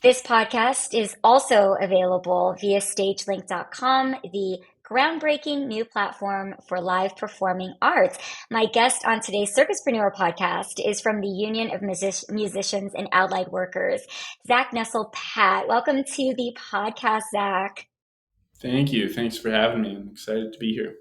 This podcast is also available via stagelink.com, the groundbreaking new platform for live performing arts. My guest on today's Circuspreneur Podcast is from the Union of Musicians and Allied Workers, Zack Nestel Patt. Welcome to the podcast, Zack. Thank you. Thanks for having me. I'm excited to be here.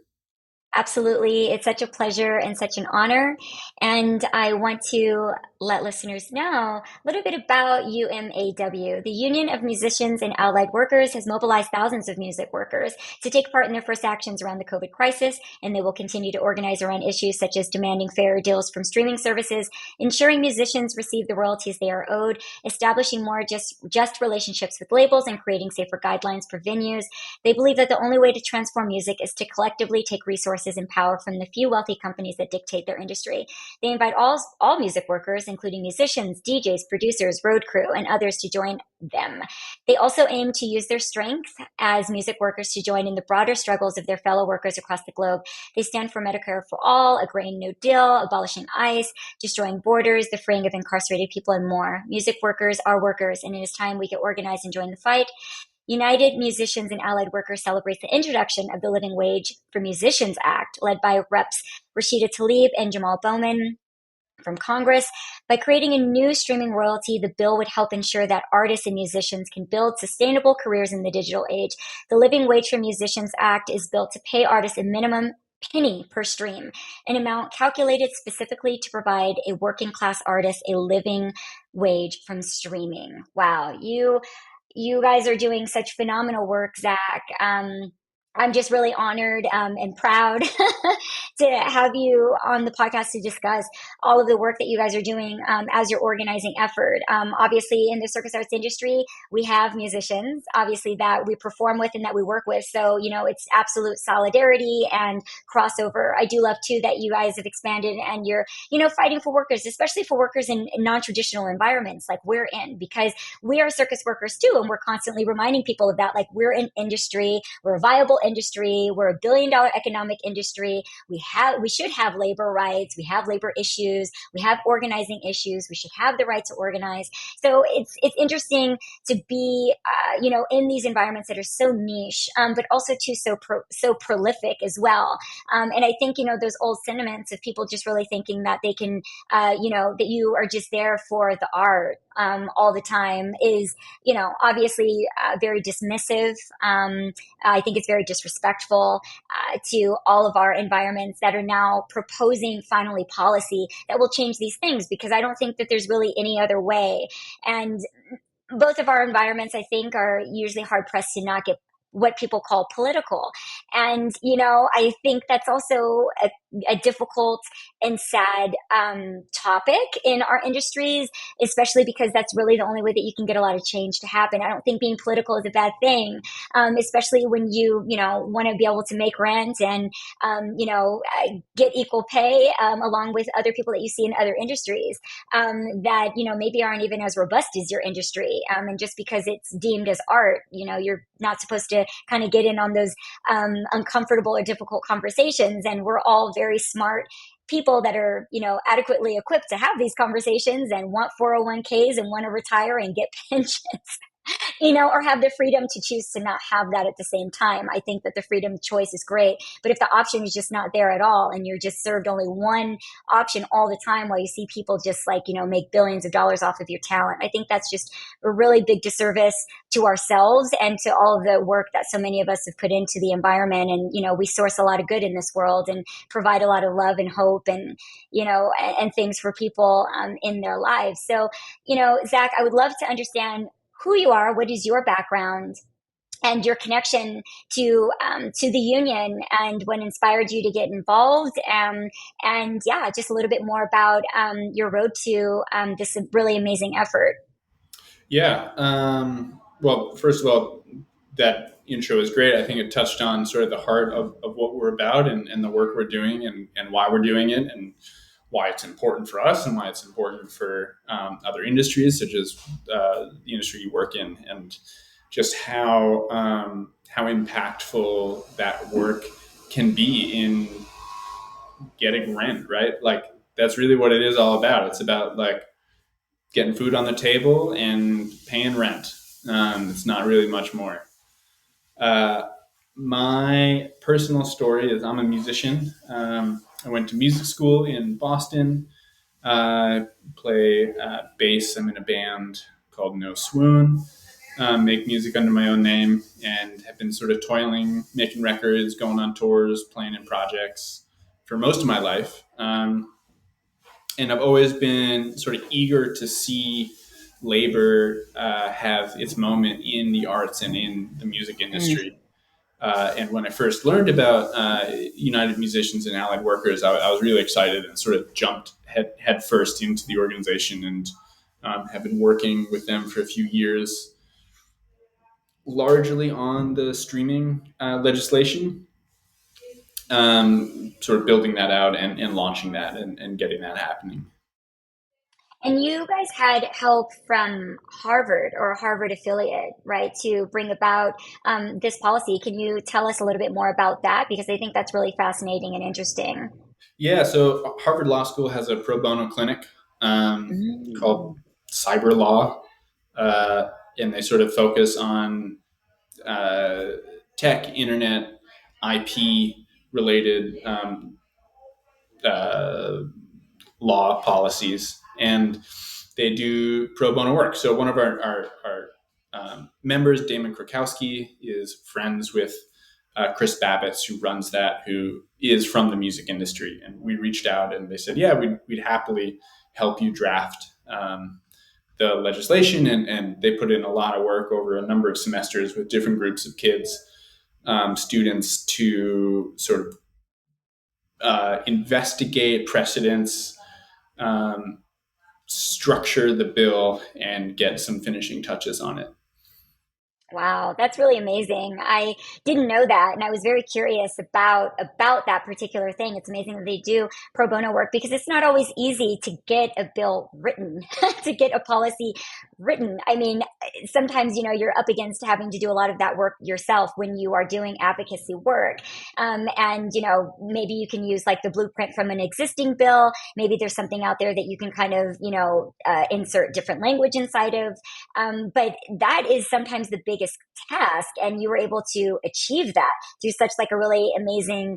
Absolutely. It's such a pleasure and such an honor. And I want to let listeners know a little bit about UMAW. The Union of Musicians and Allied Workers has mobilized thousands of music workers to take part in their first actions around the COVID crisis, and they will continue to organize around issues such as demanding fairer deals from streaming services, ensuring musicians receive the royalties they are owed, establishing more just relationships with labels, and creating safer guidelines for venues. They believe that the only way to transform music is to collectively take resources and power from the few wealthy companies that dictate their industry. They invite all music workers, including musicians, DJs, producers, road crew, and others to join them. They also aim to use their strength as music workers to join in the broader struggles of their fellow workers across the globe. They stand for Medicare for all, a grain no deal, abolishing ICE, destroying borders, the freeing of incarcerated people, and more. Music workers are workers, and it is time we get organized and join the fight. United Musicians and Allied Workers celebrates the introduction of the Living Wage for Musicians Act, led by Reps Rashida Tlaib and Jamal Bowman from Congress. By creating a new streaming royalty, the bill would help ensure that artists and musicians can build sustainable careers in the digital age. The Living Wage for Musicians Act is built to pay artists a minimum penny per stream, an amount calculated specifically to provide a working class artist a living wage from streaming. Wow, you guys are doing such phenomenal work, Zack. I'm just really honored and proud to have you on the podcast to discuss all of the work that you guys are doing as your organizing effort. Obviously, in the circus arts industry, we have musicians, obviously, that we perform with and that we work with. So, it's absolute solidarity and crossover. I do love, too, that you guys have expanded and you're, fighting for workers, especially for workers in non-traditional environments like we're in, because we are circus workers, too. And we're constantly reminding people of that. Like, we're an industry, we're a viable industry, we're a billion-dollar economic industry. We should have labor rights, we have labor issues, we have organizing issues, we should have the right to organize. So it's interesting to be in these environments that are so niche, but also too so prolific as well. And I think those old sentiments of people just really thinking that they can that you are just there for the art all the time is obviously very dismissive. I think it's very disrespectful to all of our environments that are now proposing finally policy that will change these things, because I don't think that there's really any other way. And both of our environments, I think, are usually hard pressed to not get what people call political. And, I think that's also a difficult and sad topic in our industries, especially because that's really the only way that you can get a lot of change to happen. I don't think being political is a bad thing, especially when you want to be able to make rent and, get equal pay along with other people that you see in other industries that, maybe aren't even as robust as your industry. And just because it's deemed as art, you're not supposed to kind of get in on those uncomfortable or difficult conversations. And we're all very smart people that are, adequately equipped to have these conversations and want 401ks and want to retire and get pensions. Or have the freedom to choose to not have that at the same time. I think that the freedom of choice is great, but if the option is just not there at all and you're just served only one option all the time while you see people just make billions of dollars off of your talent, I think that's just a really big disservice to ourselves and to all of the work that so many of us have put into the environment. And, we source a lot of good in this world and provide a lot of love and hope and, and things for people in their lives. So, Zack, I would love to understand who you are, what is your background, and your connection to the union, and what inspired you to get involved, and yeah, just a little bit more about your road to this really amazing effort. Yeah. Well, first of all, that intro is great. I think it touched on sort of the heart of what we're about and the work we're doing and why we're doing it and why it's important for us and why it's important for other industries, such as the industry you work in, and just how impactful that work can be in getting rent, right? Like, that's really what it is all about. It's about, like, getting food on the table and paying rent. It's not really much more. Uh, my personal story is I'm a musician. I went to music school in Boston. I play bass. I'm in a band called No Swoon. Make music under my own name, and have been sort of toiling, making records, going on tours, playing in projects for most of my life. And I've always been sort of eager to see labor have its moment in the arts and in the music industry. And when I first learned about United Musicians and Allied Workers, I was really excited and sort of jumped head first into the organization, and have been working with them for a few years, largely on the streaming legislation, sort of building that out and launching that and getting that happening. And you guys had help from Harvard or a Harvard affiliate, right, to bring about this policy. Can you tell us a little bit more about that? Because I think that's really fascinating and interesting. Yeah, so Harvard Law School has a pro bono clinic called Mm. Cyber Law, uh, and they sort of focus on uh, tech, internet, IP related uh, law policies, and they do pro bono work. So one of our members, Damon Krakowski, is friends with Chris Babbitts, who runs that, who is from the music industry. And we reached out and they said, yeah, we'd happily help you draft the legislation. And they put in a lot of work over a number of semesters with different groups of kids, students, to sort of investigate precedents, um, structure the bill, and get some finishing touches on it. Wow, that's really amazing. I didn't know that, and I was very curious about that particular thing. It's amazing that they do pro bono work because it's not always easy to get a bill written, to get a policy written. I mean, sometimes you're up against having to do a lot of that work yourself when you are doing advocacy work, and maybe you can use like the blueprint from an existing bill. Maybe there's something out there that you can kind of insert different language inside of. But that is sometimes the biggest task, and you were able to achieve that through such like a really amazing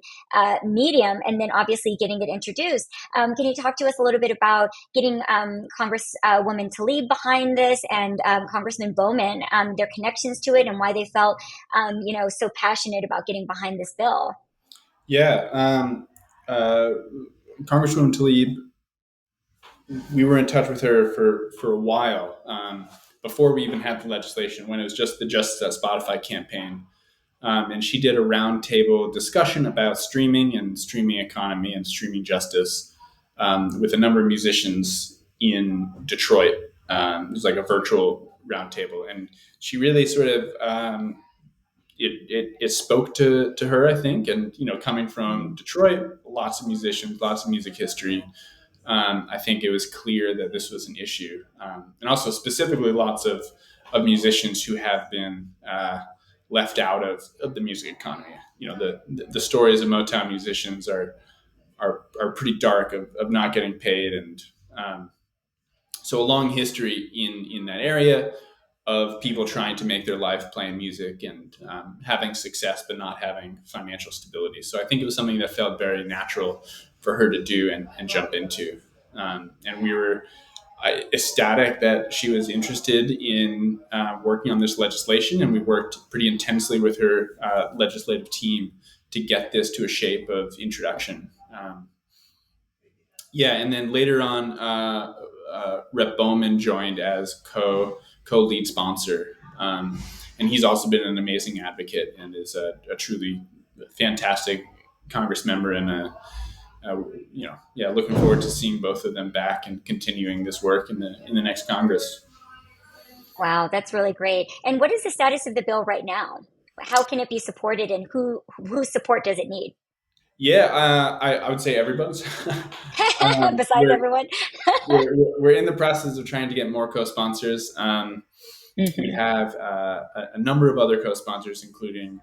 medium, and then obviously getting it introduced. Can you talk to us a little bit about getting Congresswoman Tlaib behind this, and Congressman Bowman, their connections to it, and why they felt so passionate about getting behind this bill? Yeah. Uh, Congresswoman Tlaib, we were in touch with her for a while, before we even had the legislation, when it was just the Justice at Spotify campaign. And she did a roundtable discussion about streaming and streaming economy and streaming justice, with a number of musicians in Detroit. It was like a virtual roundtable, and she really sort of it spoke to her, I think. And coming from Detroit, lots of musicians, lots of music history. I think it was clear that this was an issue, and also specifically lots of musicians who have been left out of the music economy. The stories of Motown musicians are pretty dark, of not getting paid, and so a long history in that area of people trying to make their life playing music, and having success but not having financial stability. So I think it was something that felt very natural for her to do and jump into. And we were ecstatic that she was interested in working on this legislation, and we worked pretty intensely with her legislative team to get this to a shape of introduction. Yeah, and then later on, Rep Bowman joined as co-lead sponsor, and he's also been an amazing advocate and is a truly fantastic Congress member, and looking forward to seeing both of them back and continuing this work in the next Congress. Wow, that's really great. And what is the status of the bill right now? How can it be supported, and whose support does it need? Yeah, I would say everybody's. Besides we're, everyone. we're in the process of trying to get more co-sponsors. We Hmm. have a number of other co-sponsors, including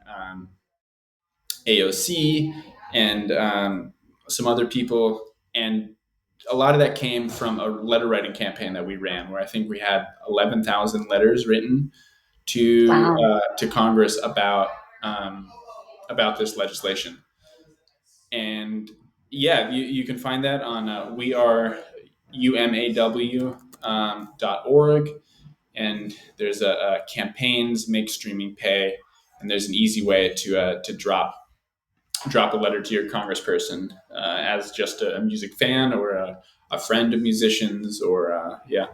AOC and some other people. And a lot of that came from a letter writing campaign that we ran, where I think we had 11,000 letters written Wow. to Congress about this legislation. And yeah, you can find that on we are UMAW .org, and there's a campaigns make streaming pay, and there's an easy way to drop a letter to your congressperson as just a music fan or a friend of musicians or yeah.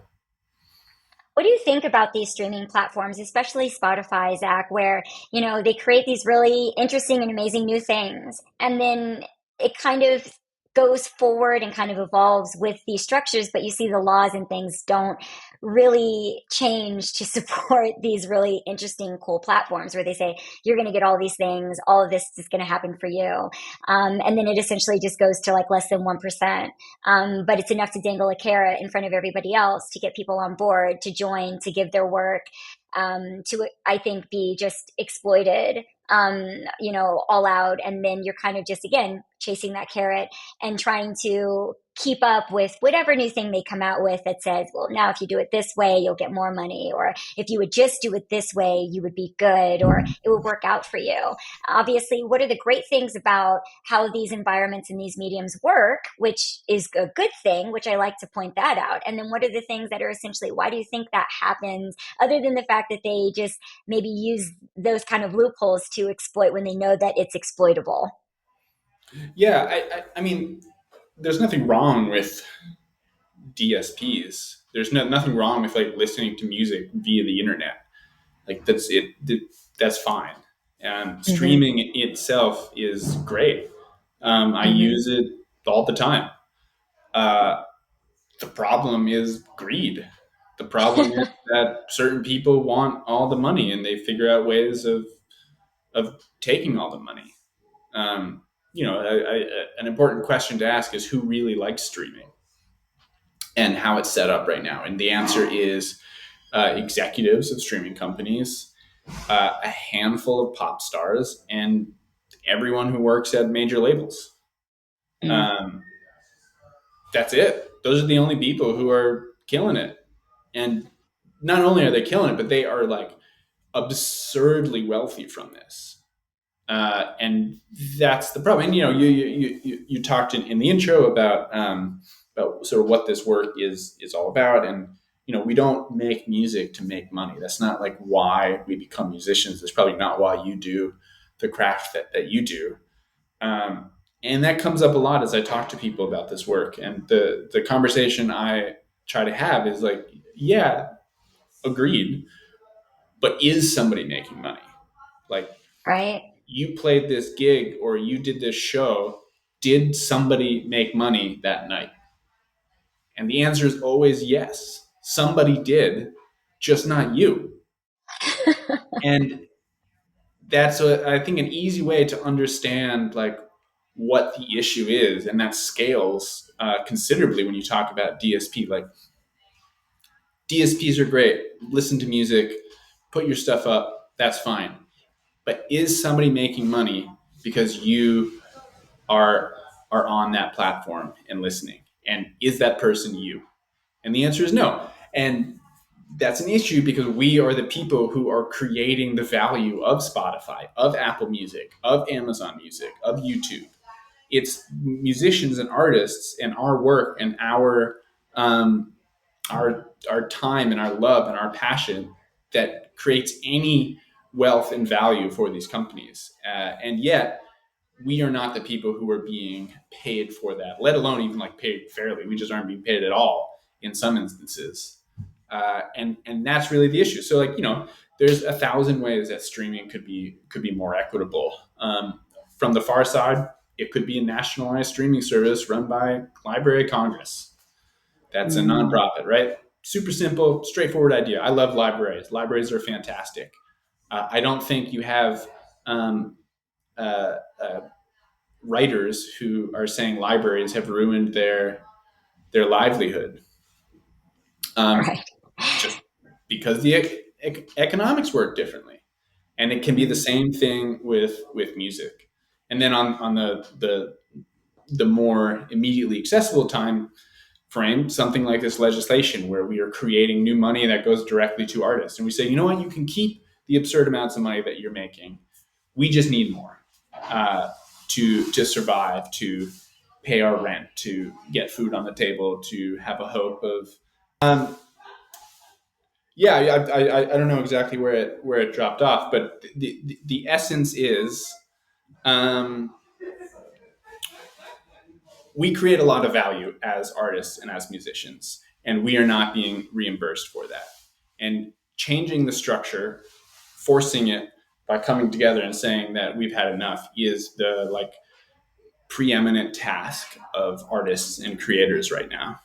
What do you think about these streaming platforms, especially Spotify, Zach, where, they create these really interesting and amazing new things, and then it kind of goes forward and kind of evolves with these structures, but you see the laws and things don't really change to support these really interesting, cool platforms where they say, you're going to get all these things, all of this is going to happen for you. And then it essentially just goes to like less than 1%. But it's enough to dangle a carrot in front of everybody else to get people on board, to join, to give their work, to, I think, be just exploited, all out. And then you're kind of just, again, chasing that carrot and trying to keep up with whatever new thing they come out with that says, well, now if you do it this way, you'll get more money. Or if you would just do it this way, you would be good, or it would work out for you. Obviously, what are the great things about how these environments and these mediums work, which is a good thing, which I like to point that out. And then what are the things that are essentially, why do you think that happens, other than the fact that they just maybe use those kind of loopholes to exploit when they know that it's exploitable? Yeah, I mean, there's nothing wrong with DSPs. There's nothing wrong with like listening to music via the internet. Like that's it. That's fine. And Mm-hmm. streaming itself is great. I Mm-hmm. use it all the time. Uh, the problem is greed. The problem is that certain people want all the money, and they figure out ways of taking all the money. Um, an important question to ask is who really likes streaming and how it's set up right now. And the answer is executives of streaming companies, a handful of pop stars, and everyone who works at major labels. Mm. Um, that's it. Those are the only people who are killing it. And not only are they killing it, but they are like absurdly wealthy from this. And that's the problem. And you talked in the intro about sort of what this work is all about. And we don't make music to make money. That's not like why we become musicians. That's probably not why you do the craft that you do. Um, and that comes up a lot as I talk to people about this work. And the conversation I try to have is like, yeah, agreed, but is somebody making money? Like, Right? you played this gig or you did this show, did somebody make money that night? And the answer is always yes. Somebody did, just not you. And that's I think an easy way to understand like what the issue is, and that scales considerably when you talk about DSP. Like DSPs are great. Listen to music, put your stuff up. That's fine. But is somebody making money because you are are on that platform and listening? And is that person you? And the answer is no. And that's an issue because we are the people who are creating the value of Spotify, of Apple Music, of Amazon Music, of YouTube. It's musicians and artists and our work and um, our time and our love and our passion that creates any wealth and value for these companies. And yet, we are not the people who are being paid for that, let alone even like paid fairly. We just aren't being paid at all in some instances, and that's really the issue. So like there's 1,000 ways that streaming could be more equitable. From the far side, it could be a nationalized streaming service run by Library of Congress. That's a Mm. nonprofit, right? Super simple, straightforward idea. I love libraries. Libraries are fantastic. I don't think you have um, uh, uh, writers who are saying libraries have ruined their livelihood, um, Right. just because the economics work differently, and it can be the Mm. same thing with music. And then on the more immediately accessible time, frame something like this legislation where we are creating new money that goes directly to artists. And we say, you know what, you can keep the absurd amounts of money that you're making. We just need more to survive, to pay our rent, to get food on the table, to have a hope of. Yeah, I don't know exactly where it dropped off, but the essence is um, we create a lot of value as artists and as musicians, and we are not being reimbursed for that. And changing the structure, forcing it by coming together and saying that we've had enough is the like preeminent task of artists and creators right now.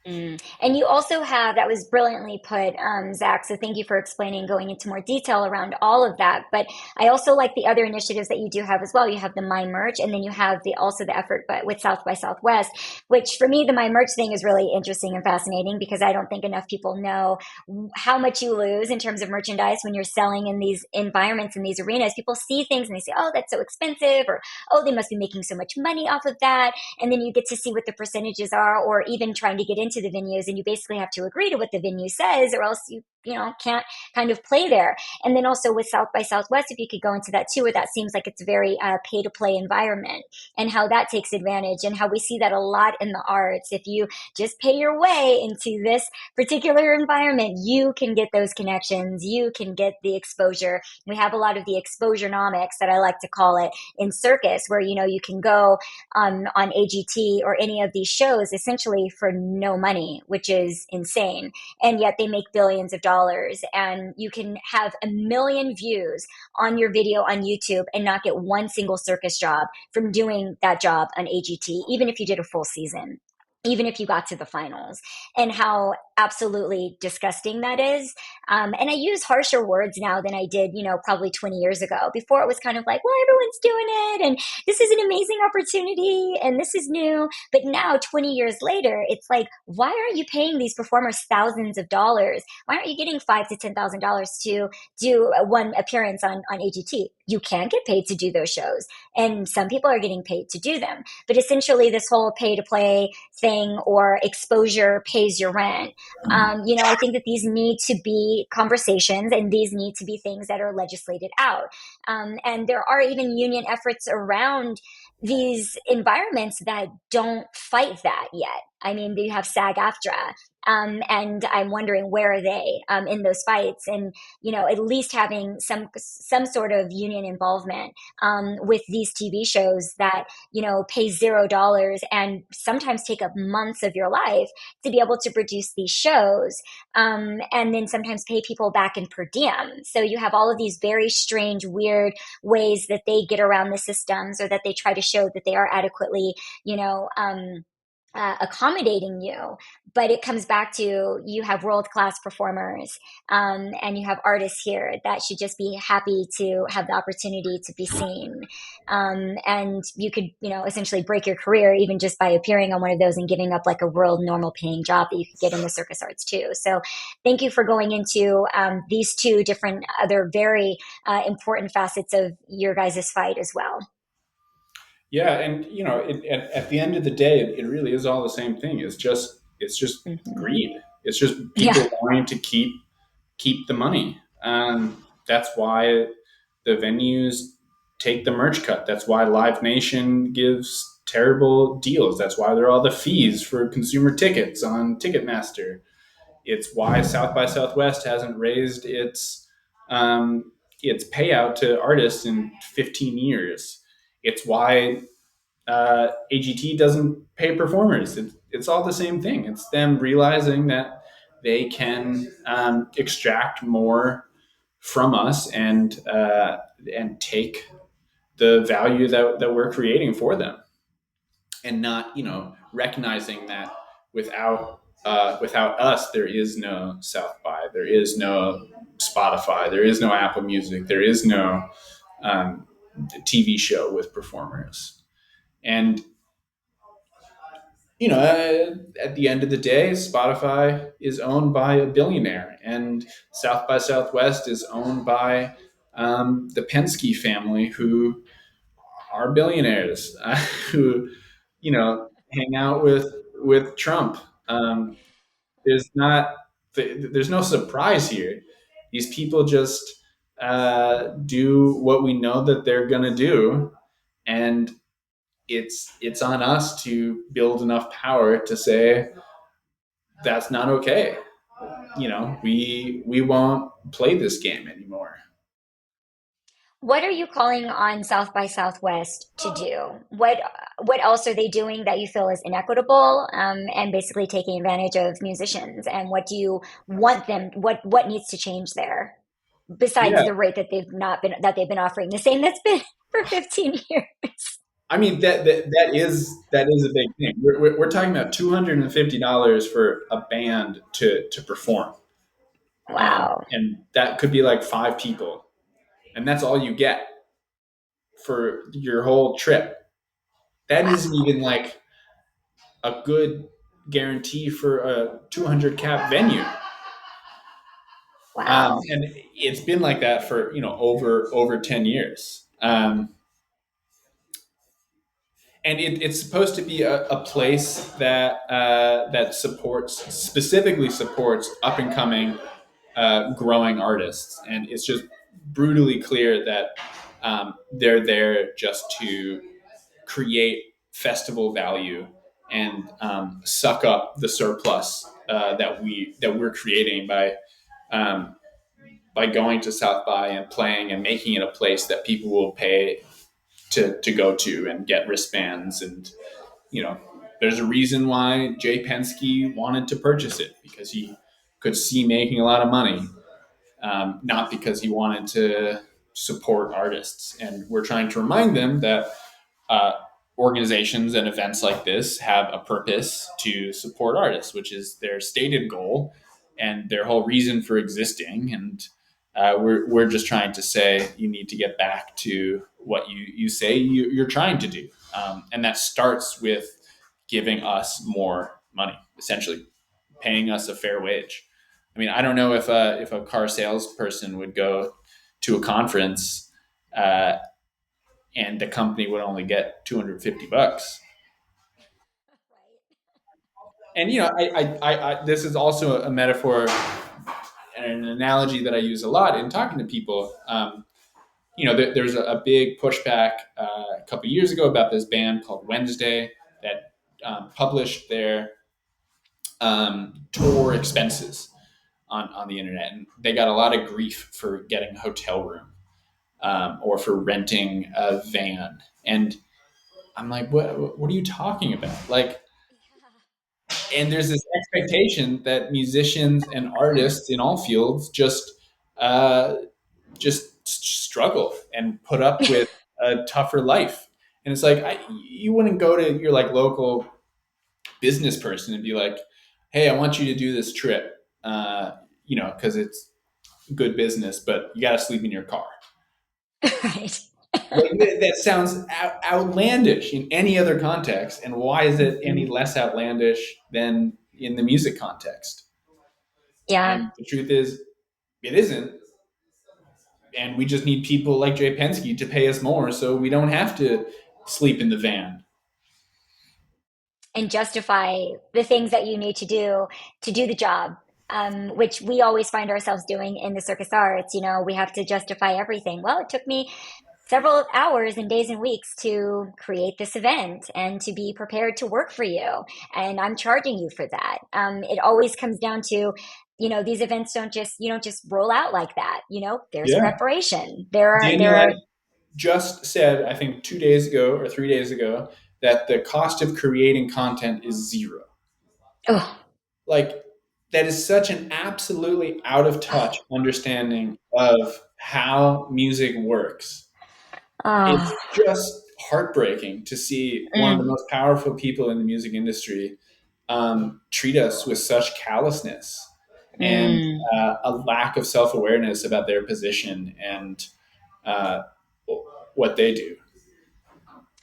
And you also have, that was brilliantly put, Zach. So thank you for explaining, going into more detail around all of that. But I also like the other initiatives that you do have as well. You have the My Merch, and then you have the effort but with South by Southwest, which for me, the My Merch thing is really interesting and fascinating because I don't think enough people know how much you lose in terms of merchandise when you're selling in these environments, in these arenas. People see things and they say, oh, that's so expensive, or oh, they must be making so much money off of that. And then you get to see what the percentages are, or even trying to get into the venues, and you basically have to agree to what the venue says, or else you can't kind of play there. And then also with South by Southwest, if you could go into that too, where that seems like it's very pay to play environment, and how that takes advantage, and how we see that a lot in the arts. If you just pay your way into this particular environment, you can get those connections, you can get the exposure. We have a lot of the exposure nomics, that I like to call it, in Circus, where you can go on AGT or any of these shows essentially for no money, which is insane. And yet they make billions of dollars, and you can have 1 million views on your video on YouTube and not get one single circus job from doing that job on AGT, even if you did a full season, even if you got to the finals. And how absolutely disgusting that is. And I use harsher words now than I did, probably 20 years ago. Before, it was kind of like, well, everyone's doing it, and this is an amazing opportunity, and this is new. But now, 20 years later, it's like, why aren't you paying these performers thousands of dollars? Why aren't you getting $5,000 to $10,000 to do one appearance on AGT? You can get paid to do those shows, and some people are getting paid to do them. But essentially, this whole pay to play thing, or exposure pays your rent, I think that these need to be conversations, and these need to be things that are legislated out. And there are even union efforts around these environments that don't fight that yet. I mean, you have SAG-AFTRA, and I'm wondering, where are they in those fights? And at least having some sort of union involvement with these TV shows that pay $0 and sometimes take up months of your life to be able to produce these shows, and then sometimes pay people back in per diem. So you have all of these very strange, weird ways that they get around the systems, or that they try to show that they are adequately, accommodating you. But it comes back to, you have world class performers, and you have artists here that should just be happy to have the opportunity to be seen. And you could, essentially break your career even just by appearing on one of those and giving up like a world normal paying job that you could get in the circus arts too. So thank you for going into these two different other very important facets of your guys' fight as well. Yeah, and at the end of the day, it really is all the same thing. It's just Hmm. greed. It's just Yeah. people wanting to keep the money. That's why the venues take the merch cut. That's why Live Nation gives terrible deals. That's why there are all the fees for consumer tickets on Ticketmaster. It's why South by Southwest hasn't raised its payout to artists in 15 years. It's why AGT doesn't pay performers. It's all the same thing. It's them realizing that they can extract more from us, and take the value that we're creating for them, and not recognizing that without us, there is no South by, there is no Spotify, there is no Apple Music, there is no um, TV show with performers. And at the end of the day, Spotify is owned by a billionaire, and South by Southwest is owned by the Penske family, who are billionaires, who hang out with with Trump. Um, there's not there's no surprise here. These people just do what we know that they're going to do, and it's on us to build enough power to say that's not okay. We won't play this game anymore. What are you calling on South by Southwest to do? What else are they doing that you feel is inequitable, and basically taking advantage of musicians? And what do you want them? What needs to change there besides Yeah, the rate that they've been offering, the same that's been for 15 years? I mean that is a big thing. We're talking about $250 for a band to perform, Wow, and that could be like 5 people, and that's all you get for your whole trip. That isn't wow, even like a good guarantee for a 200 cap venue. wow. And it's been like that for over 10 years. And it's supposed to be a place that specifically supports up and coming growing artists, and it's just brutally clear that they're there just to create festival value and suck up the surplus that we're creating um, by going to South by and playing and making it a place that people will pay to go to and get wristbands. And you know there's a reason why Jay Penske wanted to purchase it, because he could see making a lot of money, not because he wanted to support artists. And we're trying to remind them that uh, organizations and events like this have a purpose to support artists, which is their stated goal and their whole reason for existing. And we're just trying to say you need to get back to what you say you're trying to do. And that starts with giving us more money, essentially paying us a fair wage. I mean, I don't know if a car salesperson would go to a conference uh, and the company would only get $250. And this is also a metaphor and an analogy that I use a lot in talking to people. There's a big pushback a couple years ago about this band called Wednesday that published their tour expenses on the internet, and they got a lot of grief for getting a hotel room, or for renting a van. And I'm like, what are you talking about? Like, and there's this expectation that musicians and artists in all fields uh, just struggle and put up with a tougher life. And it's like you wouldn't go to your like local business person and be like, "Hey, I want you to do this trip, because it's good business, but you got to sleep in your car." Right. Like, that sounds outlandish in any other context, and why is it any Mhm. less outlandish than in the music context? Yeah. And the truth is, it isn't. And we just need people like Jay Penske to pay us more, so we don't have to sleep in the van. And justify the things that you need to do the job, which we always find ourselves doing in the circus arts. We have to justify everything. Well, it took me several hours and days and weeks to create this event and to be prepared to work for you. And I'm charging you for that. It always comes down to, these events you don't just roll out like that. There's Yeah. preparation. There Daniel are, just said, I think 2 days ago or 3 days ago, that the cost of creating content is zero. oh, Like, that is such an absolutely out of touch understanding of how music works. oh, It's just heartbreaking to see one of the mm, most powerful people in the music industry treat us with such callousness and mm. a lack of self awareness about their position and uh, what they do.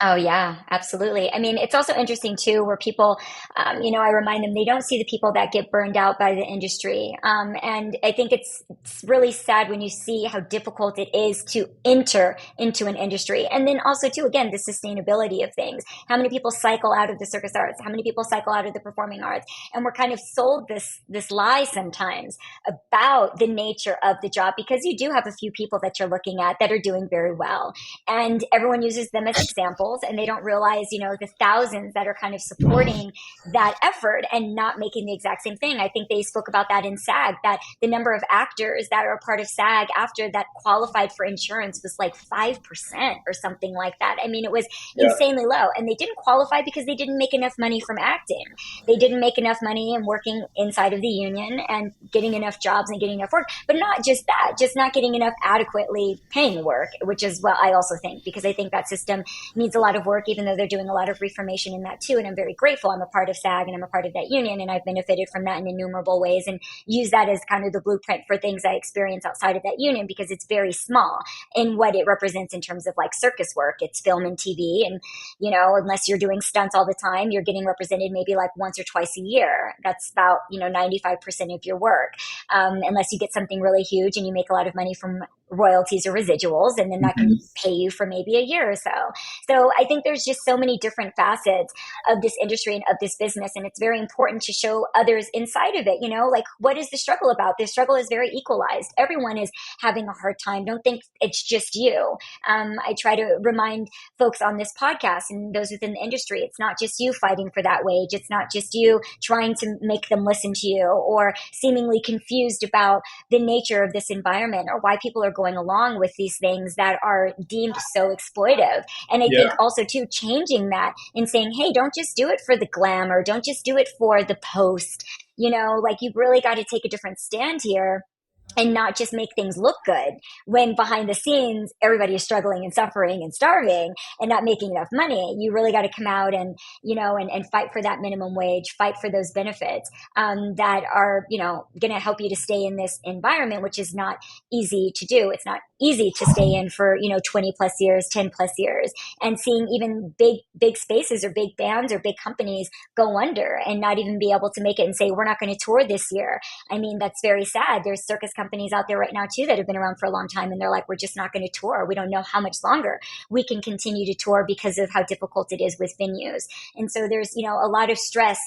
Oh, yeah, absolutely. I mean, it's also interesting too, where people, I remind them they don't see the people that get burned out by the industry. And I think it's really sad when you see how difficult it is to enter into an industry. And then also, too, again, the sustainability of things. How many people cycle out of the circus arts? How many people cycle out of the performing arts? And we're kind of sold this lie sometimes about the nature of the job, because you do have a few people that you're looking at that are doing very well, and everyone uses them as examples, and they don't realize, the thousands that are kind of supporting that effort and not making the exact same thing. I think they spoke about that in SAG, that the number of actors that are a part of SAG after that qualified for insurance was like 5% or something like that. I mean, it was Yeah. insanely low, and they didn't qualify because they didn't make enough money from acting. They didn't make enough money in working inside of the union and getting enough jobs and getting enough work. But not just that, just not getting enough adequately paying work, which is what I also think, because I think that system needs a lot of work, even though they're doing a lot of reformation in that too. And I'm very grateful. I'm a part of SAG and I'm a part of that union, and I've benefited from that in innumerable ways and use that as kind of the blueprint for things I experience outside of that union, because it's very small in what it represents in terms of like circus work. It's film and TV. And, unless you're doing stunts all the time, you're getting represented maybe like once or twice a year. That's about, 95% of your work. Unless you get something really huge and you make a lot of money from royalties or residuals, and then that can Mhm. pay you for maybe a year or so. So I think there's just so many different facets of this industry and of this business, and it's very important to show others inside of it. Like, what is the struggle about? The struggle is very equalized. Everyone is having a hard time. Don't think it's just you. I try to remind folks on this podcast and those within the industry, it's not just you fighting for that wage. It's not just you trying to make them listen to you, or seemingly confused about the nature of this environment, or why people are going along with these things that are deemed so exploitive. And I think Yeah. also too, changing that and saying, hey, don't just do it for the glamour, don't just do it for the post. Like, you've really got to take a different stand here and not just make things look good when behind the scenes everybody is struggling and suffering and starving and not making enough money. You really got to come out and and fight for that minimum wage, fight for those benefits that are going to help you to stay in this environment, which is not easy to do. It's not easy to stay in for 20 plus years, 10 plus years, and seeing even big spaces or big bands or big companies go under and not even be able to make it and say, we're not going to tour this year. I mean, that's very sad. There's circus companies out there right now too that have been around for a long time, and they're like, we're just not going to tour. We don't know how much longer we can continue to tour because of how difficult it is with venues. And so there's a lot of stress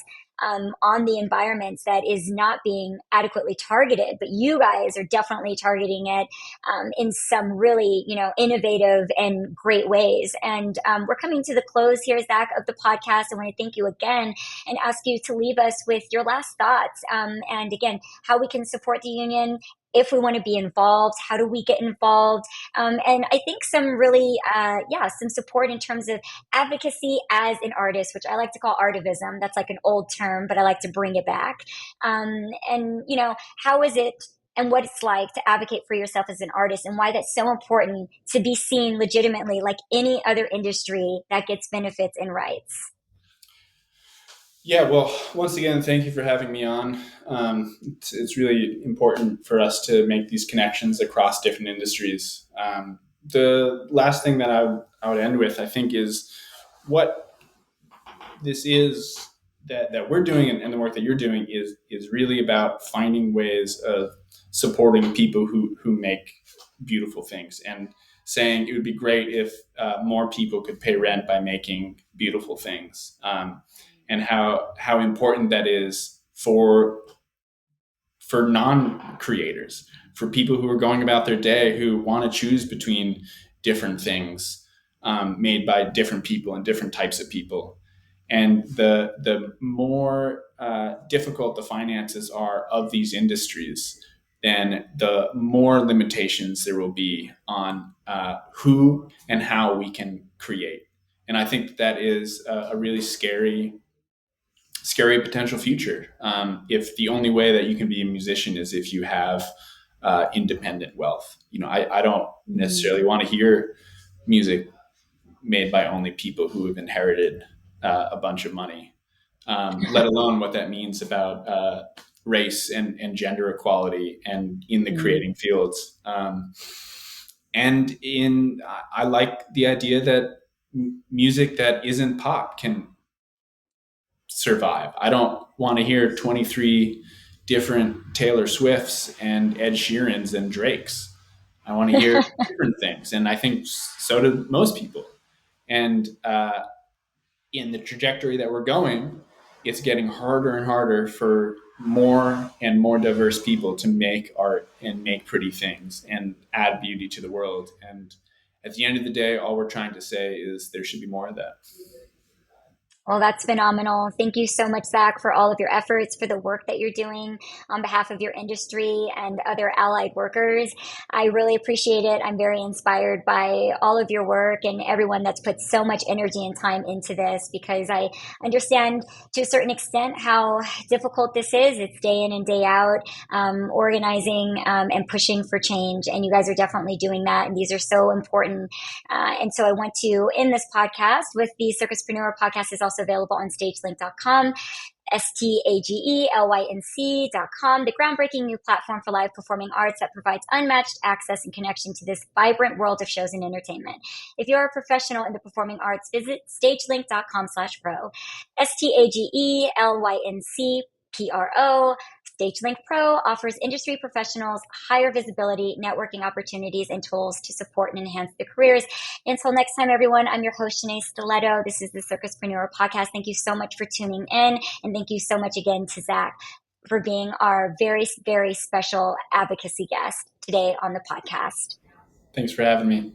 on the environments that is not being adequately targeted, but you guys are definitely targeting it in some really innovative and great ways. And we're coming to the close here, Zach, of the podcast. I want to thank you again and ask you to leave us with your last thoughts, and again, how we can support the union. If we want to be involved, how do we get involved? And I think some really, some support in terms of advocacy as an artist, which I like to call artivism. That's like an old term, but I like to bring it back. And how is it and what it's like to advocate for yourself as an artist, and why that's so important to be seen legitimately like any other industry that gets benefits and rights. Yeah, well, once again, thank you for having me on. It's really important for us to make these connections across different industries. The last thing that I would end with, I think, is what this is that we're doing, and the work that you're doing is really about finding ways of supporting people who make beautiful things, and saying it would be great if more people could pay rent by making beautiful things, and how important that is for non-creators, for people who are going about their day who want to choose between different things made by different people and different types of people. And the more difficult the finances are of these industries, then the more limitations there will be on who and how we can create. And I think that is a really scary potential future. If the only way that you can be a musician is if you have independent wealth. I don't necessarily want to hear music made by only people who have inherited a bunch of money, let alone what that means about race and gender equality and in the Mm. creating fields. And I like the idea that music that isn't pop can survive. I don't want to hear 23 different Taylor Swifts and Ed Sheerans and Drakes. I want to hear different things. And I think so do most people. And in the trajectory that we're going, it's getting harder and harder for more and more diverse people to make art and make pretty things and add beauty to the world. And at the end of the day, all we're trying to say is there should be more of that. Well, that's phenomenal. Thank you so much, Zach, for all of your efforts, for the work that you're doing on behalf of your industry and other allied workers. I really appreciate it. I'm very inspired by all of your work and everyone that's put so much energy and time into this, because I understand to a certain extent how difficult this is. It's day in and day out, organizing and pushing for change. And you guys are definitely doing that. And these are so important. And so I want to end this podcast with the Circuspreneur Podcast is also available on stagelink.com, STAGELYNC.com, the groundbreaking new platform for live performing arts that provides unmatched access and connection to this vibrant world of shows and entertainment. If you're a professional in the performing arts, visit stagelink.com/pro, STAGELYNC.pro. StageLink Pro offers industry professionals higher visibility, networking opportunities, and tools to support and enhance their careers. Until next time, everyone, I'm your host, Shenea Stiletto. This is the Circuspreneur Podcast. Thank you so much for tuning in. And thank you so much again to Zach for being our very, very special advocacy guest today on the podcast. Thanks for having me.